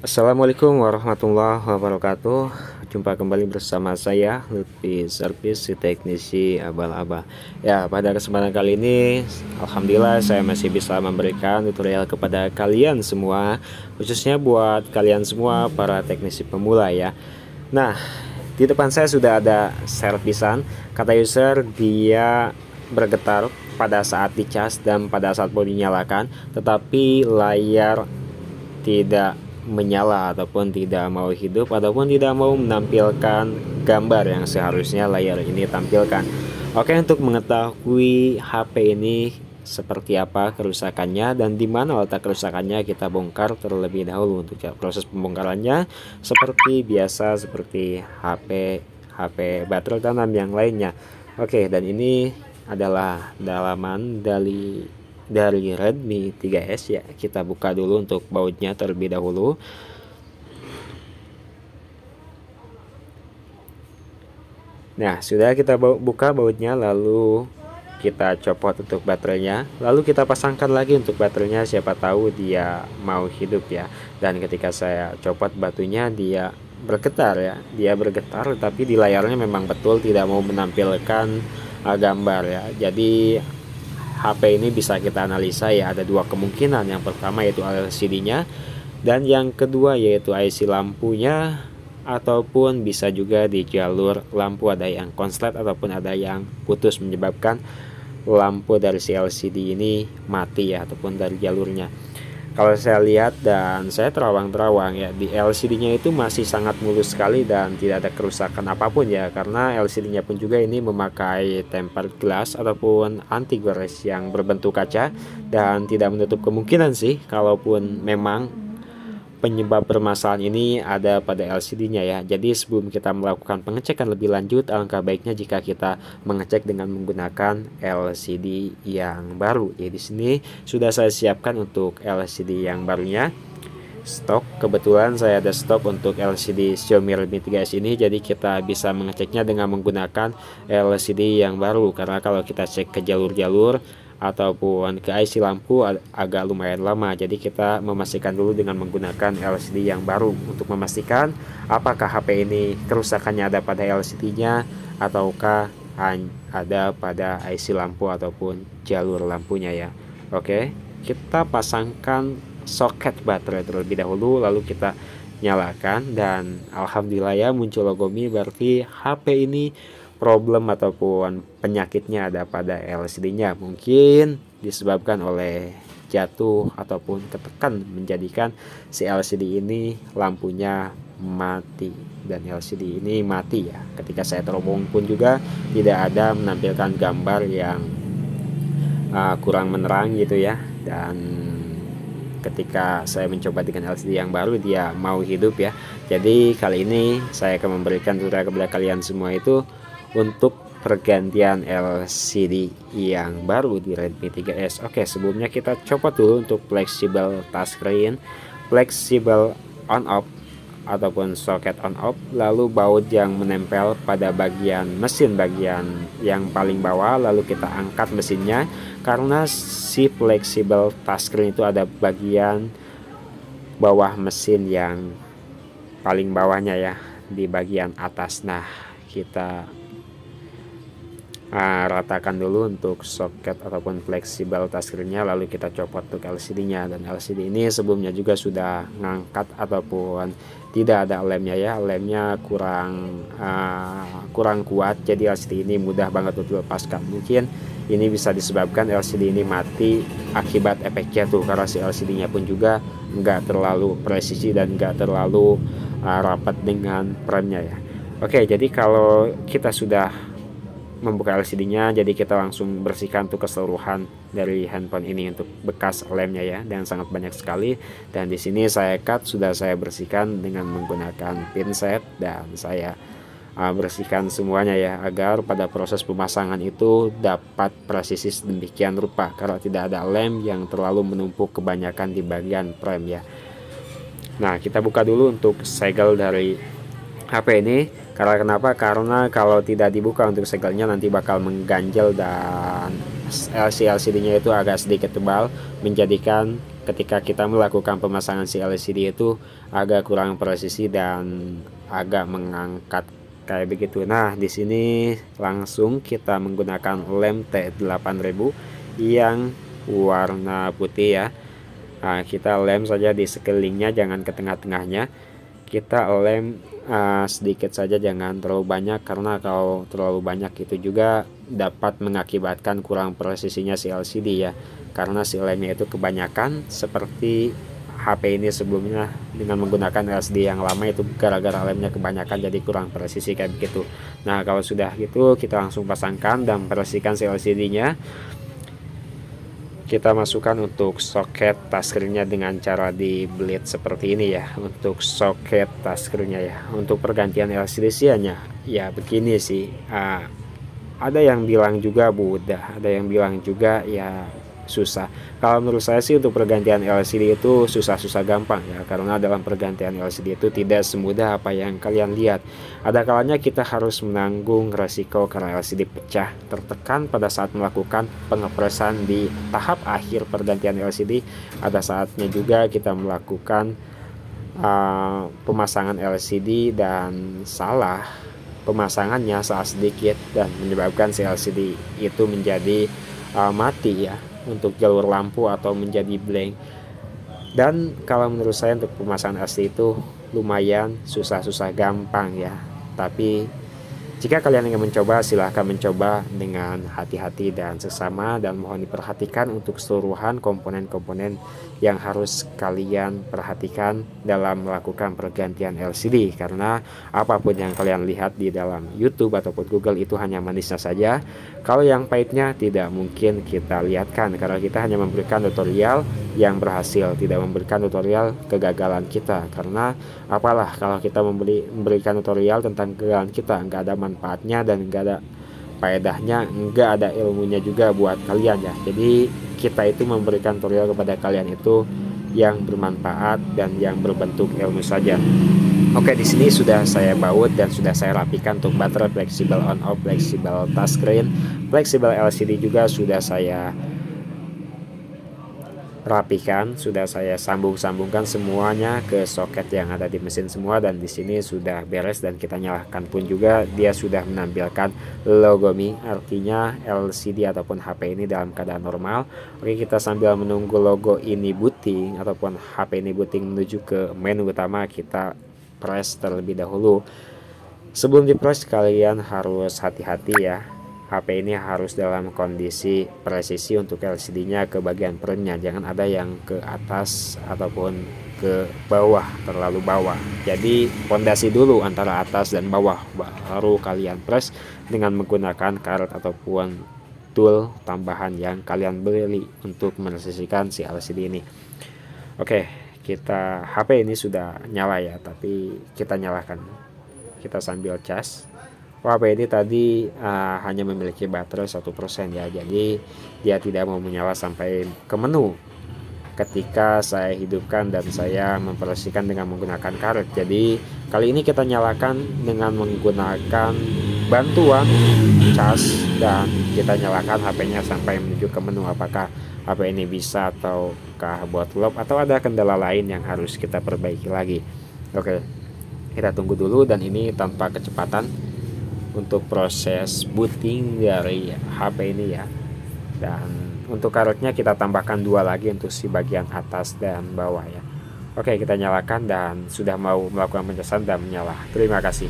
Assalamualaikum warahmatullahi wabarakatuh. Jumpa kembali bersama saya Lutfi Servis, si teknisi abal-abal. Ya, pada kesempatan kali ini alhamdulillah saya masih bisa memberikan tutorial kepada kalian semua, khususnya buat kalian semua para teknisi pemula ya. Nah, di depan saya sudah ada servisan. Kata user dia bergetar pada saat dicas dan pada saat mau dinyalakan, tetapi layar tidak menyala ataupun tidak mau hidup ataupun tidak mau menampilkan gambar yang seharusnya layar ini tampilkan. Oke, untuk mengetahui HP ini seperti apa kerusakannya dan di mana letak kerusakannya, kita bongkar terlebih dahulu. Untuk proses pembongkarannya seperti biasa, seperti HP baterai tanam yang lainnya. Oke, dan ini adalah dalaman dari Redmi 3S ya. Kita buka dulu untuk bautnya terlebih dahulu. Nah, sudah kita buka bautnya, lalu kita copot untuk baterainya, lalu kita pasangkan lagi untuk baterainya, siapa tahu dia mau hidup ya. Dan ketika saya copot batunya, dia bergetar ya, dia bergetar, tapi di layarnya memang betul tidak mau menampilkan gambar ya. Jadi HP ini bisa kita analisa ya, ada dua kemungkinan. Yang pertama yaitu LCD-nya, dan yang kedua yaitu IC lampunya, ataupun bisa juga di jalur lampu ada yang konslet ataupun ada yang putus, menyebabkan lampu dari si LCD ini mati ya, ataupun dari jalurnya. Kalau saya lihat dan saya terawang-terawang ya, di LCD-nya itu masih sangat mulus sekali dan tidak ada kerusakan apapun ya, karena LCD-nya pun juga ini memakai tempered glass ataupun anti gores yang berbentuk kaca, dan tidak menutup kemungkinan sih kalaupun memang penyebab permasalahan ini ada pada LCD-nya ya. Jadi sebelum kita melakukan pengecekan lebih lanjut, alangkah baiknya jika kita mengecek dengan menggunakan LCD yang baru. Ya, di sini sudah saya siapkan untuk LCD yang barunya. Stok, kebetulan saya ada stok untuk LCD Xiaomi Redmi 3S ini, jadi kita bisa mengeceknya dengan menggunakan LCD yang baru. Karena kalau kita cek ke jalur-jalur ataupun ke IC lampu agak lumayan lama, jadi kita memastikan dulu dengan menggunakan LCD yang baru untuk memastikan apakah HP ini kerusakannya ada pada LCD-nya ataukah ada pada IC lampu ataupun jalur lampunya ya. Oke, kita pasangkan soket baterai terlebih dahulu, lalu kita nyalakan, dan alhamdulillah ya muncul logo Mi, berarti HP ini problem ataupun penyakitnya ada pada LCD-nya. Mungkin disebabkan oleh jatuh ataupun ketekan, menjadikan si LCD ini lampunya mati, dan LCD ini mati ya. Ketika saya terhubung pun juga tidak ada menampilkan gambar yang kurang menerang gitu ya. Dan ketika saya mencoba dengan LCD yang baru, dia mau hidup ya. Jadi kali ini saya akan memberikan tutorial kepada kalian semua itu untuk pergantian LCD yang baru di Redmi 3S. Oke, sebelumnya kita copot dulu untuk fleksibel touchscreen, fleksibel on off ataupun soket on off, lalu baut yang menempel pada bagian mesin, bagian yang paling bawah, lalu kita angkat mesinnya, karena si fleksibel touchscreen itu ada bagian bawah mesin yang paling bawahnya ya, di bagian atas. Nah, kita ratakan dulu untuk soket ataupun fleksibel touchscreen-nya, lalu kita copot untuk LCD-nya. Dan LCD ini sebelumnya juga sudah ngangkat ataupun tidak ada lemnya ya, lemnya kurang kuat, jadi LCD ini mudah banget untuk dilepaskan. Mungkin ini bisa disebabkan LCD ini mati akibat efek jatuh, karena si LCD-nya pun juga enggak terlalu presisi dan enggak terlalu rapat dengan frame-nya ya. Oke, jadi kalau kita sudah membuka LCD-nya, jadi kita langsung bersihkan untuk keseluruhan dari handphone ini untuk bekas lemnya ya, dan sangat banyak sekali. Dan di sini saya sudah saya bersihkan dengan menggunakan pinset, dan saya bersihkan semuanya ya, agar pada proses pemasangan itu dapat presisi demikian rupa, karena tidak ada lem yang terlalu menumpuk kebanyakan di bagian frame ya. Nah, kita buka dulu untuk segel dari HP ini. Karena kenapa? Karena kalau tidak dibuka untuk segelnya nanti bakal mengganjal, dan LCD-nya itu agak sedikit tebal, menjadikan ketika kita melakukan pemasangan si LCD itu agak kurang presisi dan agak mengangkat kayak begitu. Nah, di sini langsung kita menggunakan lem T8000 yang warna putih ya. Nah, kita lem saja di sekelilingnya, jangan ke tengah-tengahnya. Kita lem sedikit saja, jangan terlalu banyak, karena kalau terlalu banyak itu juga dapat mengakibatkan kurang presisinya si LCD ya, karena si lemnya itu kebanyakan. Seperti HP ini sebelumnya dengan menggunakan LCD yang lama itu gara-gara lemnya kebanyakan jadi kurang presisi kayak begitu. Nah, kalau sudah gitu kita langsung pasangkan dan bersihkan si LCD nya. Kita masukkan untuk soket touchscreen-nya dengan cara di bleed seperti ini ya, untuk soket touchscreen-nya ya. Untuk pergantian LCD-nya ya begini sih, ada yang bilang juga mudah, ada yang bilang juga ya susah. Kalau menurut saya sih untuk pergantian LCD itu susah-susah gampang ya, karena dalam pergantian LCD itu tidak semudah apa yang kalian lihat. Ada kalanya kita harus menanggung resiko karena LCD pecah, tertekan pada saat melakukan pengepresan di tahap akhir pergantian LCD. Ada saatnya juga kita melakukan pemasangan LCD dan salah pemasangannya, salah sedikit, dan menyebabkan si LCD itu menjadi mati ya untuk jalur lampu atau menjadi blank. Dan kalau menurut saya untuk pemasangan LCD itu lumayan susah-susah gampang ya, tapi jika kalian ingin mencoba, silahkan mencoba dengan hati-hati dan seksama, dan mohon diperhatikan untuk keseluruhan komponen-komponen yang harus kalian perhatikan dalam melakukan pergantian LCD, karena apapun yang kalian lihat di dalam YouTube ataupun Google itu hanya manisnya saja. Kalau yang pahitnya tidak mungkin kita lihatkan, karena kita hanya memberikan tutorial yang berhasil, tidak memberikan tutorial kegagalan kita. Karena apalah kalau kita memberikan tutorial tentang kegagalan kita, nggak ada manfaatnya dan nggak ada faedahnya, nggak ada ilmunya juga buat kalian ya. Jadi kita itu memberikan tutorial kepada kalian itu yang bermanfaat dan yang berbentuk ilmu saja. Oke, di sini sudah saya baut dan sudah saya rapikan untuk baterai, fleksibel on off, fleksibel touchscreen, fleksibel LCD juga sudah saya rapikan, sudah saya sambungkan semuanya ke soket yang ada di mesin semua, dan di sini sudah beres. Dan kita nyalakan pun juga dia sudah menampilkan logo Mi, artinya LCD ataupun HP ini dalam keadaan normal. Oke, kita sambil menunggu logo ini booting ataupun HP ini booting menuju ke menu utama, kita press terlebih dahulu. Sebelum di press kalian harus hati-hati ya, HP ini harus dalam kondisi presisi untuk LCD-nya ke bagian perennya, jangan ada yang ke atas ataupun ke bawah, terlalu bawah. Jadi pondasi dulu antara atas dan bawah, baru kalian press dengan menggunakan karet ataupun tool tambahan yang kalian beli untuk meresisikan si LCD ini. Oke, kita HP ini sudah nyala ya, tapi kita nyalakan, kita sambil cas. HP ini tadi hanya memiliki baterai 1% ya, jadi dia tidak mau menyala sampai ke menu ketika saya hidupkan dan saya memproseskan dengan menggunakan karet. Jadi kali ini kita nyalakan dengan menggunakan bantuan cas, dan kita nyalakan HP-nya sampai menuju ke menu. Apakah HP ini bisa ataukah botlop atau ada kendala lain yang harus kita perbaiki lagi. Oke, kita tunggu dulu, dan ini tanpa kecepatan untuk proses booting dari HP ini ya. Dan untuk karetnya kita tambahkan 2 lagi untuk si bagian atas dan bawah ya. Oke, kita nyalakan dan sudah mau melakukan pencasan dan menyala. Terima kasih.